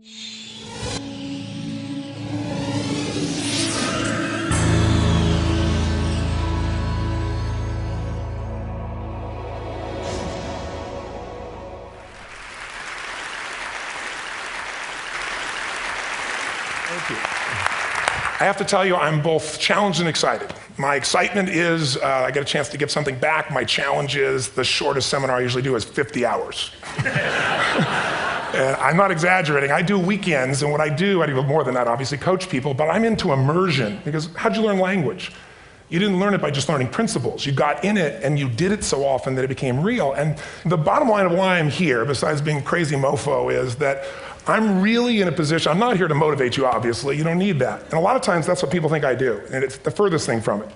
Thank you. I have to tell you, I'm both challenged and excited. My excitement is I get a chance to give something back. My challenge is the shortest seminar I usually do is 50 hours. And I'm not exaggerating. I do weekends, and what I do more than that, obviously, coach people, but I'm into immersion, because how'd you learn language? You didn't learn it by just learning principles. You got in it and you did it so often that it became real. And the bottom line of why I'm here, besides being a crazy mofo, is that I'm really in a position, I'm not here to motivate you, obviously, you don't need that. And a lot of times that's what people think I do, and it's the furthest thing from it.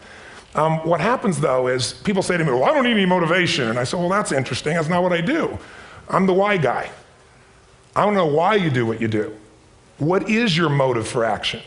What happens though is people say to me, well, I don't need any motivation. And I say, well, that's interesting, that's not what I do. I'm the why guy. I don't know why you do what you do. What is your motive for action?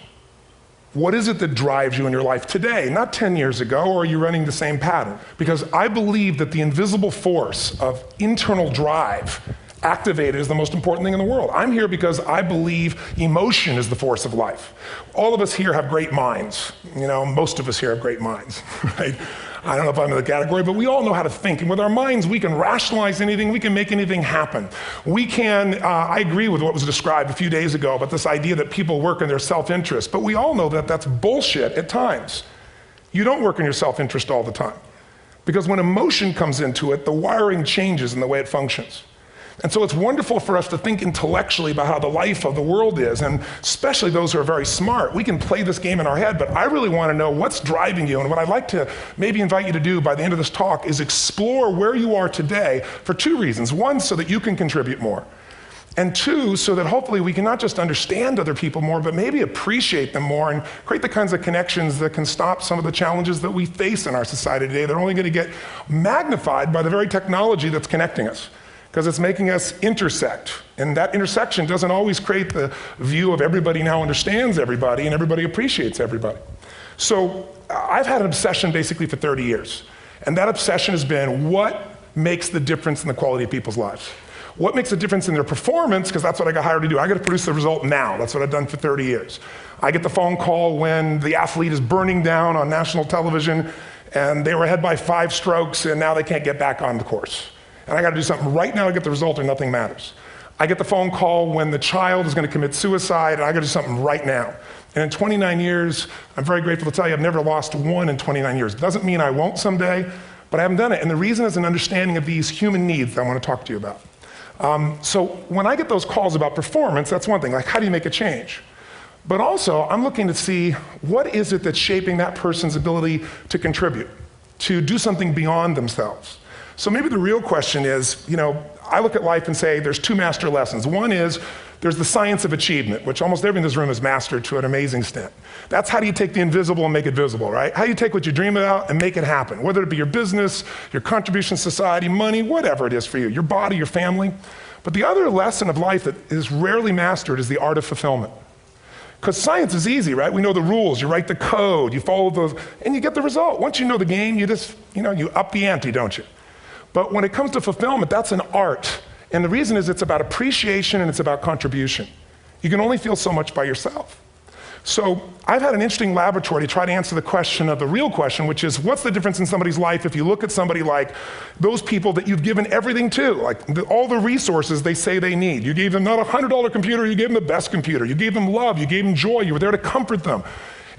What is it that drives you in your life today, not 10 years ago, or are you running the same pattern? Because I believe that the invisible force of internal drive activated is the most important thing in the world. I'm here because I believe emotion is the force of life. All of us here have great minds. You know, most of us here have great minds, right? I don't know if I'm in the category, but we all know how to think. And with our minds, we can rationalize anything, we can make anything happen. We can, I agree with what was described a few days ago about this idea that people work in their self-interest, but we all know that that's bullshit at times. You don't work in your self-interest all the time. Because when emotion comes into it, the wiring changes in the way it functions. And so it's wonderful for us to think intellectually about how the life of the world is, and especially those who are very smart. We can play this game in our head, but I really want to know what's driving you. And what I'd like to maybe invite you to do by the end of this talk is explore where you are today for two reasons. One, so that you can contribute more. And two, so that hopefully we can not just understand other people more, but maybe appreciate them more and create the kinds of connections that can stop some of the challenges that we face in our society today. They're only going to get magnified by the very technology that's connecting us, because it's making us intersect. And that intersection doesn't always create the view of everybody now understands everybody and everybody appreciates everybody. So I've had an obsession basically for 30 years. And that obsession has been what makes the difference in the quality of people's lives? What makes a difference in their performance? Because that's what I got hired to do. I got to produce the result now. That's what I've done for 30 years. I get the phone call when the athlete is burning down on national television and they were ahead by 5 strokes and now they can't get back on the course. And I got to do something right now to get the result or nothing matters. I get the phone call when the child is going to commit suicide, and I got to do something right now. And in 29 years, I'm very grateful to tell you I've never lost one in 29 years. It doesn't mean I won't someday, but I haven't done it. And the reason is an understanding of these human needs that I want to talk to you about. So when I get those calls about performance, that's one thing, like how do you make a change? But also, I'm looking to see what is it that's shaping that person's ability to contribute, to do something beyond themselves. So maybe the real question is, you know, I look at life and say there's 2 master lessons. One is there's the science of achievement, which almost everyone in this room has mastered to an amazing extent. That's how do you take the invisible and make it visible, right? How do you take what you dream about and make it happen, whether it be your business, your contribution to society, money, whatever it is for you, your body, your family. But the other lesson of life that is rarely mastered is the art of fulfillment. Because science is easy, right? We know the rules, you write the code, you follow and you get the result. Once you know the game, you just, you up the ante, don't you? But when it comes to fulfillment, that's an art. And the reason is it's about appreciation and it's about contribution. You can only feel so much by yourself. So I've had an interesting laboratory to try to answer the question of the real question, which is what's the difference in somebody's life if you look at somebody like those people that you've given everything to, like all the resources they say they need. You gave them not a $100 computer, you gave them the best computer. You gave them love, you gave them joy, you were there to comfort them.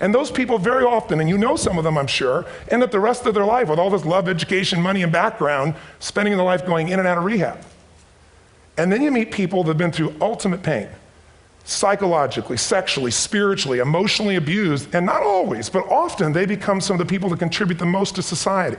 And those people very often, and you know some of them I'm sure, end up the rest of their life with all this love, education, money, and background, spending their life going in and out of rehab. And then you meet people that have been through ultimate pain, psychologically, sexually, spiritually, emotionally abused, and not always, but often they become some of the people that contribute the most to society.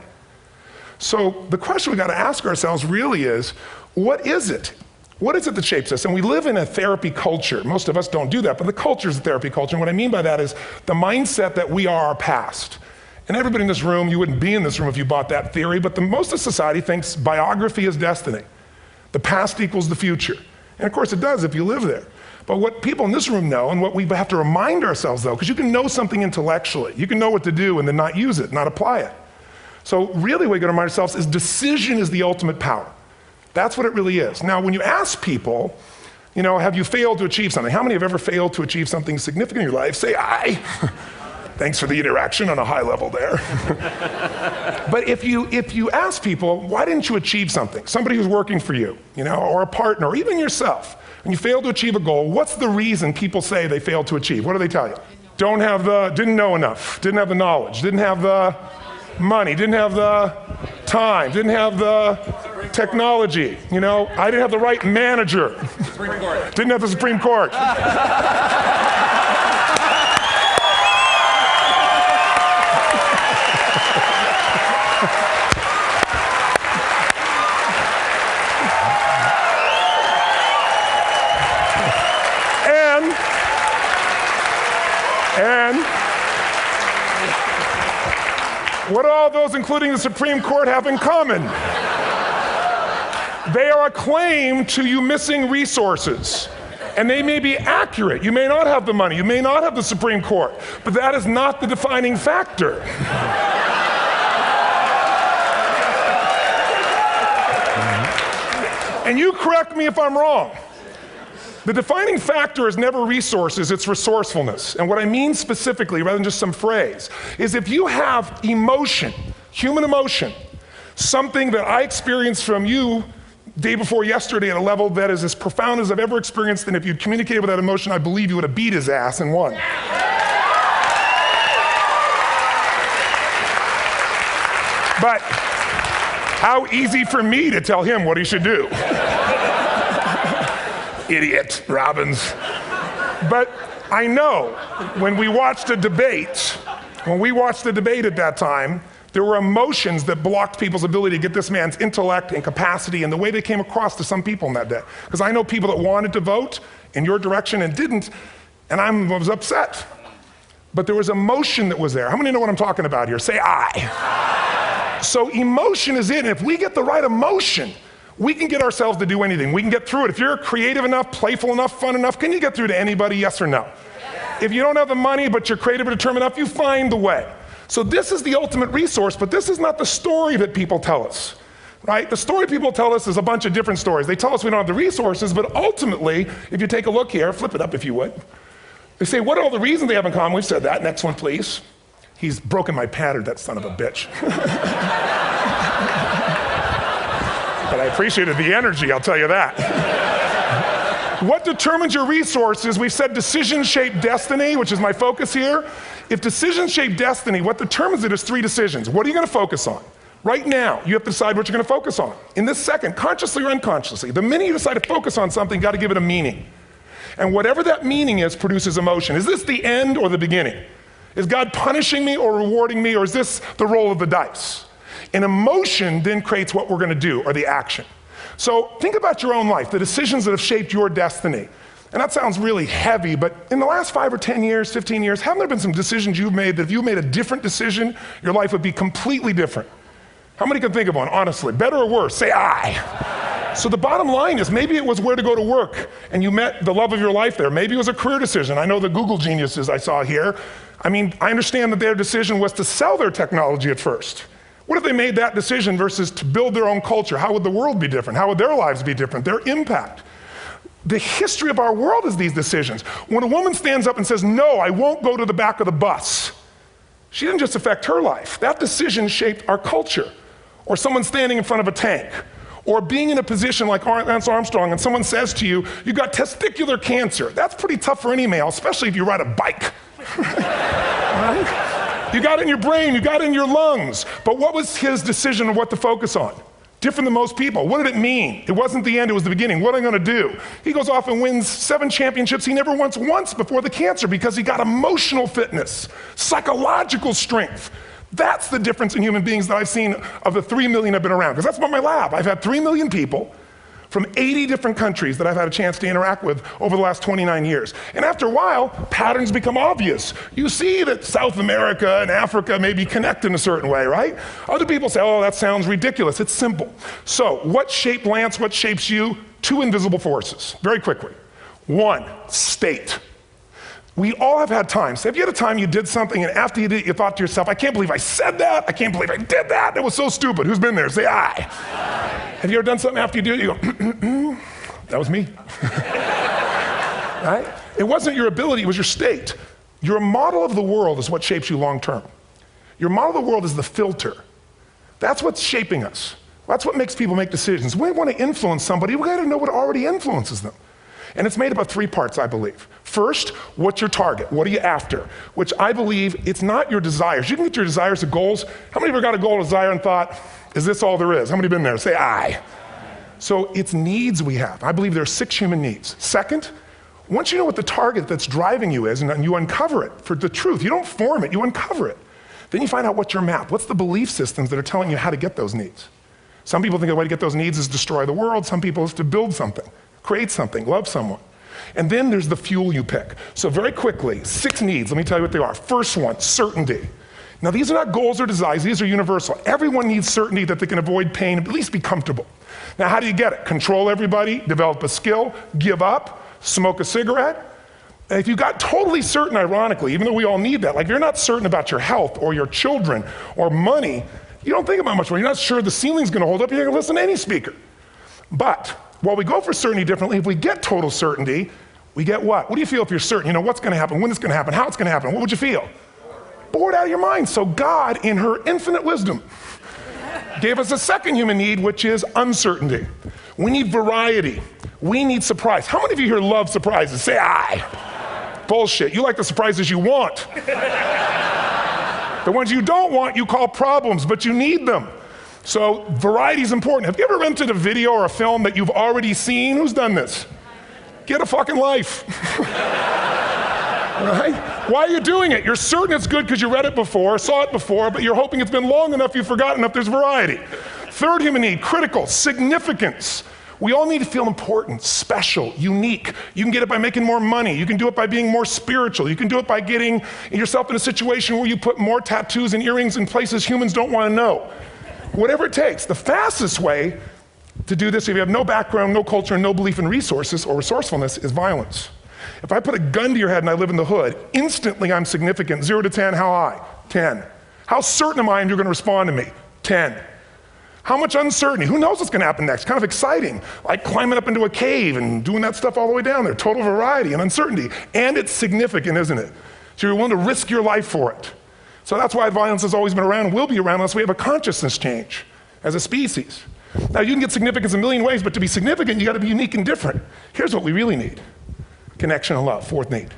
So the question we got to ask ourselves really is, what is it? What is it that shapes us? And we live in a therapy culture. Most of us don't do that, but the culture is a therapy culture. And what I mean by that is the mindset that we are our past. And everybody in this room, you wouldn't be in this room if you bought that theory, but most of society thinks biography is destiny. The past equals the future. And of course it does if you live there. But what people in this room know, and what we have to remind ourselves though, because you can know something intellectually, you can know what to do and then not use it, not apply it. So really what we got to remind ourselves is decision is the ultimate power. That's what it really is. Now, when you ask people, You know, have you failed to achieve something? How many have ever failed to achieve something significant in your life? Say aye. Thanks for the interaction on a high level there. But if you ask people, why didn't you achieve something? Somebody who's working for you, you know, or a partner, or even yourself, when you fail to achieve a goal, what's the reason people say they failed to achieve? What do they tell you? Didn't know enough, didn't have the knowledge, didn't have the money, didn't have the time, didn't have the technology, you know, I didn't have the right manager, didn't have the Supreme Court. And what do all those, including the Supreme Court, have in common? They are a claim to you missing resources. And they may be accurate. You may not have the money. You may not have the Supreme Court. But that is not the defining factor. And you correct me if I'm wrong. The defining factor is never resources, it's resourcefulness. And what I mean specifically, rather than just some phrase, is if you have emotion, human emotion, something that I experienced from you day before yesterday at a level that is as profound as I've ever experienced, and if you'd communicated with that emotion, I believe you would have beat his ass and won. But how easy for me to tell him what he should do. Idiot, Robbins. But I know when we watched a debate, at that time, there were emotions that blocked people's ability to get this man's intellect and capacity and the way they came across to some people in that day. Because I know people that wanted to vote in your direction and didn't, and I was upset. But there was emotion that was there. How many know what I'm talking about here? Say I. So emotion is it, and if we get the right emotion, we can get ourselves to do anything. We can get through it. If you're creative enough, playful enough, fun enough, can you get through to anybody, yes or no? Yes. If you don't have the money, but you're creative and determined enough, you find the way. So this is the ultimate resource, but this is not the story that people tell us, right? The story people tell us is a bunch of different stories. They tell us we don't have the resources, but ultimately, if you take a look here, flip it up if you would. They say, what are all the reasons they have in common? We've said that. Next one, please. He's broken my pattern, that son of a bitch. But I appreciated the energy, I'll tell you that. What determines your resources? We've said decisions shape destiny, which is my focus here. If decisions shape destiny, what determines it is 3 decisions. What are you going to focus on? Right now, you have to decide what you're going to focus on. In this second, consciously or unconsciously, the minute you decide to focus on something, you got to give it a meaning. And whatever that meaning is produces emotion. Is this the end or the beginning? Is God punishing me or rewarding me, or is this the roll of the dice? And emotion then creates what we're going to do, or the action. So think about your own life, the decisions that have shaped your destiny. And that sounds really heavy, but in the last 5 or 10 years, 15 years, haven't there been some decisions you've made that if you made a different decision, your life would be completely different? How many can think of one, honestly? Better or worse? Say aye. So the bottom line is maybe it was where to go to work and you met the love of your life there. Maybe it was a career decision. I know the Google geniuses I saw here. I mean, I understand that their decision was to sell their technology at first. What if they made that decision versus to build their own culture? How would the world be different? How would their lives be different? Their impact. The history of our world is these decisions. When a woman stands up and says, no, I won't go to the back of the bus, she didn't just affect her life. That decision shaped our culture. Or someone standing in front of a tank. Or being in a position like Lance Armstrong and someone says to you, you've got testicular cancer. That's pretty tough for any male, especially if you ride a bike. Right? You got it in your brain, you got it in your lungs. But what was his decision of what to focus on? Different than most people. What did it mean? It wasn't the end, it was the beginning. What am I going to do? He goes off and wins 7 championships he never won once before the cancer because he got emotional fitness, psychological strength. That's the difference in human beings that I've seen of the 3 million I've been around. Because that's what my lab. I've had 3 million people from 80 different countries that I've had a chance to interact with over the last 29 years. And after a while, patterns become obvious. You see that South America and Africa maybe connect in a certain way, right? Other people say, oh, that sounds ridiculous. It's simple. So what shaped Lance, what shapes you? 2 invisible forces, very quickly. 1, state. We all have had times. Have you had a time you did something and after you did it, you thought to yourself, I can't believe I said that. I can't believe I did that. That was so stupid. Who's been there? Say aye. Have you ever done something after you do it, you go, that was me. right? It wasn't your ability, it was your state. Your model of the world is what shapes you long term. Your model of the world is the filter. That's what's shaping us. That's what makes people make decisions. When we want to influence somebody, we gotta know what already influences them. And it's made up of 3 parts, I believe. First, what's your target? What are you after? Which I believe, it's not your desires. You can get your desires to goals. How many of you got a goal, a desire, and thought, is this all there is? How many have been there? Say aye. So it's needs we have. I believe there are 6 human needs. Second, once you know what the target that's driving you is, and you uncover it for the truth, you don't form it, you uncover it. Then you find out what's your map. What's the belief systems that are telling you how to get those needs? Some people think the way to get those needs is destroy the world. Some people is to build something, create something, love someone. And then there's the fuel you pick. So very quickly, 6 needs, let me tell you what they are. First one, certainty. Now these are not goals or desires, these are universal. Everyone needs certainty that they can avoid pain, at least be comfortable. Now how do you get it? Control everybody, develop a skill, give up, smoke a cigarette. And if you got totally certain, ironically, even though we all need that, like if you're not certain about your health or your children or money, you don't think about much more. You're not sure the ceiling's gonna hold up, you're gonna listen to any speaker. But while we go for certainty differently, if we get total certainty, we get what? What do you feel if you're certain? You know what's gonna happen, when it's gonna happen, how it's gonna happen, what would you feel? Bored out of your mind. So God, in her infinite wisdom, gave us a second human need, which is uncertainty. We need variety. We need surprise. How many of you here love surprises? Say aye. Bullshit, you like the surprises you want. The ones you don't want, you call problems, but you need them. So variety is important. Have you ever rented a video or a film that you've already seen? Who's done this? Get a fucking life. Right? Why are you doing it? You're certain it's good because you read it before, saw it before, but you're hoping it's been long enough you've forgotten enough there's variety. Third human need, critical, significance. We all need to feel important, special, unique. You can get it by making more money. You can do it by being more spiritual. You can do it by getting yourself in a situation where you put more tattoos and earrings in places humans don't want to know. Whatever it takes. The fastest way to do this, if you have no background, no culture, and no belief in resources or resourcefulness, is violence. If I put a gun to your head and I live in the hood, instantly I'm significant. 0 to 10, how high? 10. How certain am I you're gonna respond to me? 10. How much uncertainty? Who knows what's gonna happen next? Kind of exciting, like climbing up into a cave and doing that stuff all the way down there. Total variety and uncertainty. And it's significant, isn't it? So you're willing to risk your life for it. So that's why violence has always been around and will be around unless we have a consciousness change as a species. Now you can get significance a million ways, but to be significant, you gotta be unique and different. Here's what we really need. Connection and love, fourth need.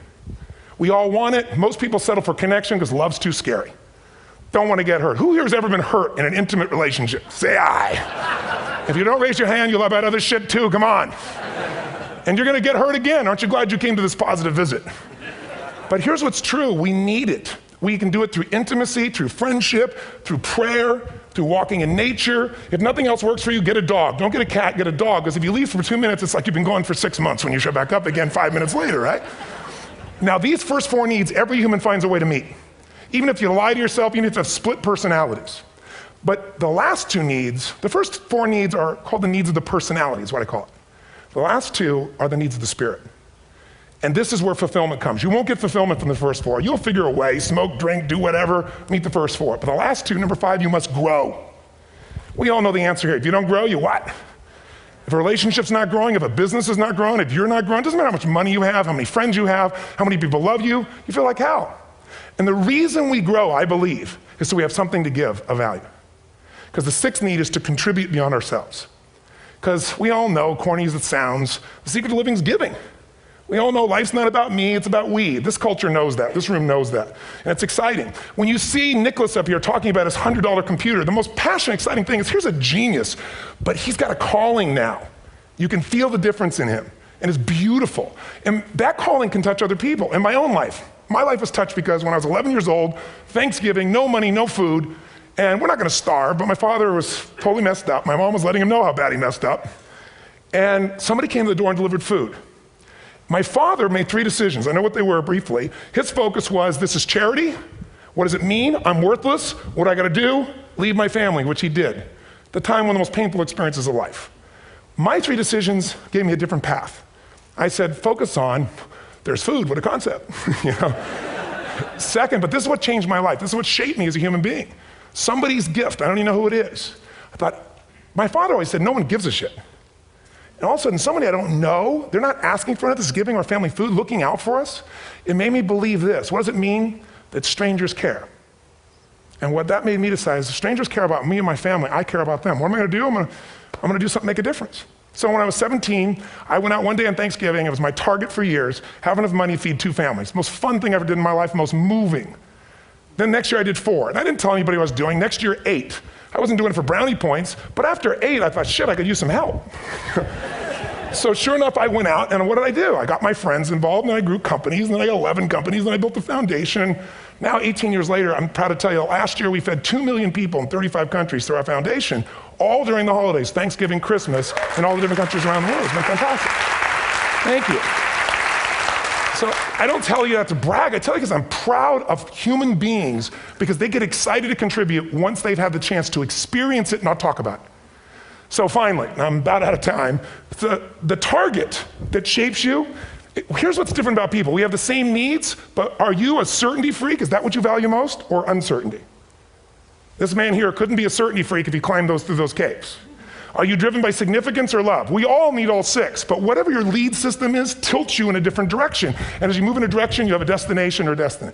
We all want it. Most people settle for connection because love's too scary. Don't want to get hurt. Who here has ever been hurt in an intimate relationship? Say aye. If you don't raise your hand, you'll have about other shit too, come on. And you're gonna get hurt again. Aren't you glad you came to this positive visit? But here's what's true, we need it. We can do it through intimacy, through friendship, through prayer, through walking in nature. If nothing else works for you, get a dog. Don't get a cat, get a dog, because if you leave for 2 minutes, it's like you've been gone for 6 months when you show back up again 5 minutes later, right? Now these first 4 needs, every human finds a way to meet. Even if you lie to yourself, even if you have split personalities. But the last 2 needs, the first 4 needs are called the needs of the personality, is what I call it. The last 2 are the needs of the spirit. And this is where fulfillment comes. You won't get fulfillment from the first 4. You'll figure a way, smoke, drink, do whatever, meet the first 4. But the last 2, number 5, you must grow. We all know the answer here. If you don't grow, you what? If a relationship's not growing, if a business is not growing, if you're not growing, it doesn't matter how much money you have, how many friends you have, how many people love you, you feel like hell. And the reason we grow, I believe, is so we have something to give of value. Because the 6th need is to contribute beyond ourselves. Because we all know, corny as it sounds, the secret of living is giving. We all know life's not about me, it's about we. This culture knows that, this room knows that. And it's exciting. When you see Nicholas up here talking about his $100 computer, the most passionate, exciting thing is here's a genius, but he's got a calling now. You can feel the difference in him, and it's beautiful. And that calling can touch other people. In my own life, my life was touched because when I was 11 years old, Thanksgiving, no money, no food, and we're not gonna starve, but my father was totally messed up. My mom was letting him know how bad he messed up. And somebody came to the door and delivered food. My father made 3 decisions. I know what they were briefly. His focus was, this is charity. What does it mean? I'm worthless. What I gotta do? Leave my family, which he did. At the time, one of the most painful experiences of life. My 3 decisions gave me a different path. I said, focus on, there's food, what a concept. You know? Second, but this is what changed my life. This is what shaped me as a human being. Somebody's gift, I don't even know who it is. I thought, my father always said, no one gives a shit. and all of a sudden somebody I don't know, they're not asking for it, this is giving our family food, looking out for us. It made me believe this. What does it mean? That strangers care. And what that made me decide is if strangers care about me and my family, I care about them. What am I gonna do? I'm gonna do something to make a difference. So when I was 17, I went out one day on Thanksgiving, it was my target for years, have enough money to feed 2 families. Most fun thing I ever did in my life, most moving. Then next year I did 4, and I didn't tell anybody what I was doing. Next year, 8. I wasn't doing it for brownie points, but after 8, I thought, shit, I could use some help. So sure enough, I went out, and what did I do? I got my friends involved, and I grew companies, and then I got 11 companies, and I built a foundation. Now, 18 years later, I'm proud to tell you, last year we fed 2 million people in 35 countries through our foundation, all during the holidays, Thanksgiving, Christmas, in all the different countries around the world. It's been fantastic. Thank you. So I don't tell you that to brag, I tell you because I'm proud of human beings because they get excited to contribute once they've had the chance to experience it and not talk about it. So finally, I'm about out of time, the target that shapes you, here's what's different about people. We have the same needs, but are you a certainty freak? Is that what you value most, or uncertainty? This man here couldn't be a certainty freak if he climbed through those caves. Are you driven by significance or love? We all need all 6, but whatever your lead system is tilts you in a different direction. And as you move in a direction, you have a destination or destiny.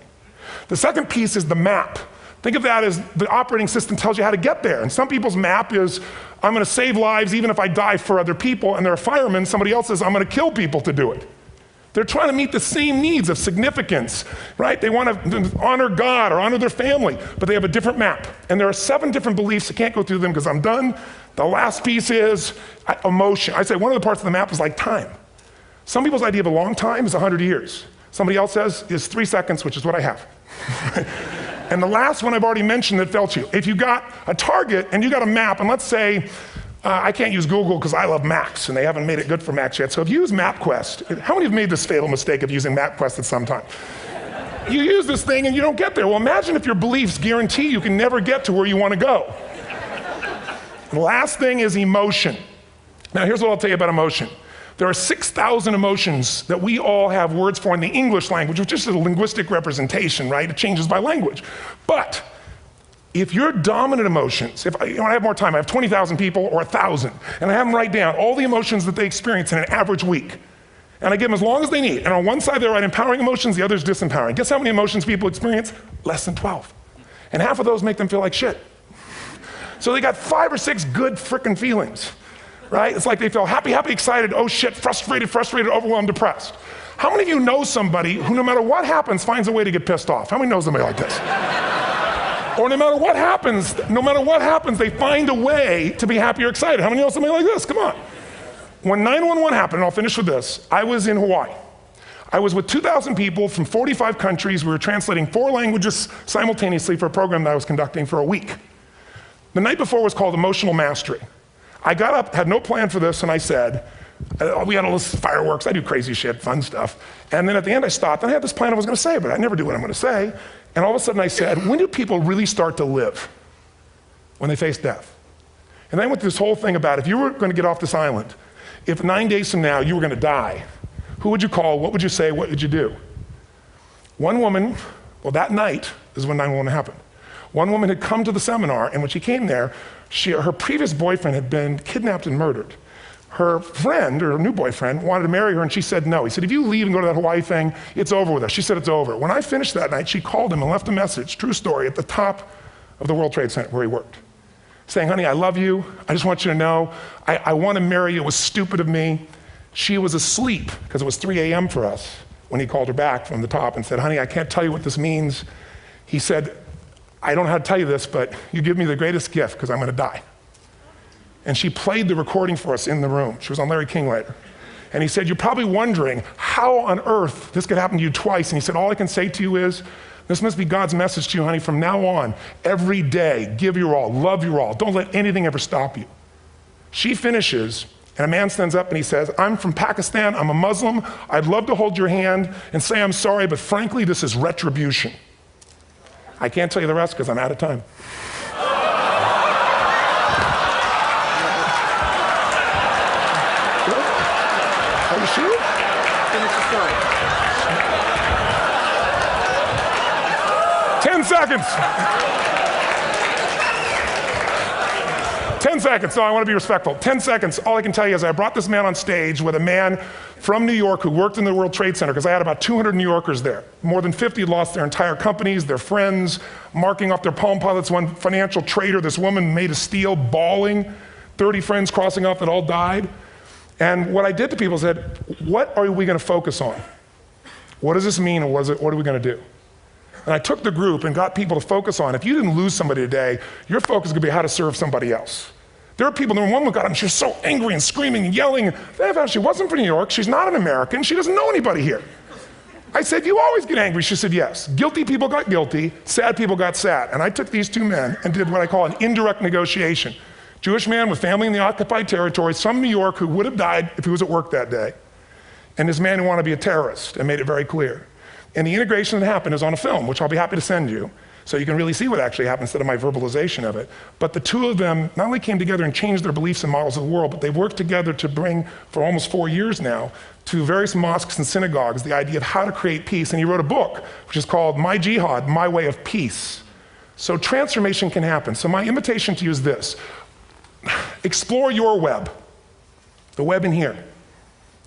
The second piece is the map. Think of that as the operating system tells you how to get there. And some people's map is, I'm gonna save lives even if I die for other people, and they're a fireman, somebody else says, I'm gonna kill people to do it. They're trying to meet the same needs of significance, right? They want to honor God or honor their family, but they have a different map. And there are 7 different beliefs. I can't go through them because I'm done. The last piece is emotion. I say one of the parts of the map is like time. Some people's idea of a long time is 100 years. Somebody else says is 3 seconds, which is what I have. And the last one I've already mentioned that felt you. If you got a target and you got a map, and let's say, I can't use Google because I love Macs and they haven't made it good for Macs yet. So if you use MapQuest, how many have made this fatal mistake of using MapQuest at some time? You use this thing and you don't get there. Well, imagine if your beliefs guarantee you can never get to where you want to go. The last thing is emotion. Now here's what I'll tell you about emotion. There are 6,000 emotions that we all have words for in the English language, which is just a linguistic representation, right? It changes by language. But if your dominant emotions, if I have more time, I have 20,000 people or 1,000, and I have them write down all the emotions that they experience in an average week. And I give them as long as they need. And on one side they write empowering emotions, the other is disempowering. Guess how many emotions people experience? Less than 12. And half of those make them feel like shit. So they got 5 or 6 good frickin' feelings, right? It's like they feel happy, happy, excited, oh shit, frustrated, overwhelmed, depressed. How many of you know somebody who no matter what happens finds a way to get pissed off? How many know somebody like this? Or no matter what happens, they find a way to be happy or excited. How many know somebody like this? Come on. When 9/11 happened, and I'll finish with this, I was in Hawaii. I was with 2,000 people from 45 countries. We were translating 4 languages simultaneously for a program that I was conducting for a week. The night before was called Emotional Mastery. I got up, had no plan for this, and I said, we had all this fireworks, I do crazy shit, fun stuff. And then at the end I stopped, and I had this plan I was gonna say, but I never do what I'm gonna say. And all of a sudden I said, when do people really start to live? When they face death. And then I went through this whole thing about if you were gonna get off this island, if 9 days from now you were gonna die, who would you call, what would you say, what would you do? One woman, well that night is when 9/11 happened. One woman had come to the seminar, and when she came there, her previous boyfriend had been kidnapped and murdered. Her friend, or her new boyfriend, wanted to marry her, and she said no. He said, if you leave and go to that Hawaii thing, it's over with us. She said it's over. When I finished that night, she called him and left a message, true story, at the top of the World Trade Center where he worked, saying, honey, I love you. I just want you to know, I want to marry you. It was stupid of me. She was asleep, because it was 3 a.m. for us, when he called her back from the top and said, honey, I can't tell you what this means. He said, I don't know how to tell you this, but you give me the greatest gift because I'm going to die. And she played the recording for us in the room. She was on Larry King later. And he said, you're probably wondering how on earth this could happen to you twice. And he said, all I can say to you is, this must be God's message to you, honey. From now on, every day, give your all, love your all. Don't let anything ever stop you. She finishes, and a man stands up and he says, I'm from Pakistan, I'm a Muslim. I'd love to hold your hand and say I'm sorry, but frankly, this is retribution. I can't tell you the rest because I'm out of time. Are you sure? Finish the story. 10 seconds. 10 seconds, no, I want to be respectful. 10 seconds, all I can tell you is I brought this man on stage with a man from New York who worked in the World Trade Center, because I had about 200 New Yorkers there. More than 50 lost their entire companies, their friends, marking off their Palm Pilots. One financial trader, this woman made of steel, bawling, 30 friends crossing off that all died. And what I did to people is said, what are we going to focus on? What does this mean, and what are we going to do? And I took the group and got people to focus on, if you didn't lose somebody today, your focus is going to be how to serve somebody else. There are people, one woman got him, she was so angry and screaming and yelling. She wasn't from New York, she's not an American, she doesn't know anybody here. I said, you always get angry. She said, yes. Guilty people got guilty, sad people got sad. And I took these two men and did what I call an indirect negotiation. Jewish man with family in the occupied territories from New York who would have died if he was at work that day. And this man who wanted to be a terrorist and made it very clear. And the integration that happened is on a film, which I'll be happy to send you, so you can really see what actually happened instead of my verbalization of it. But the two of them not only came together and changed their beliefs and models of the world, but they've worked together to bring, for almost 4 years now, to various mosques and synagogues, the idea of how to create peace. And he wrote a book, which is called My Jihad, My Way of Peace. So transformation can happen. So my invitation to you is this. Explore your web, the web in here.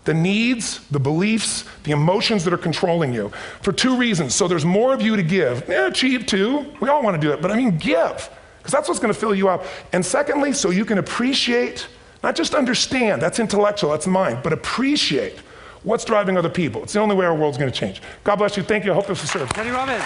The needs, the beliefs, the emotions that are controlling you, for two reasons. So there's more of you to give. Achieve too, we all want to do it, but I mean give, because that's what's going to fill you up. And secondly, so you can appreciate, not just understand, that's intellectual, that's mind, but appreciate what's driving other people. It's the only way our world's going to change. God bless you, thank you, I hope this was served. Tony Robbins.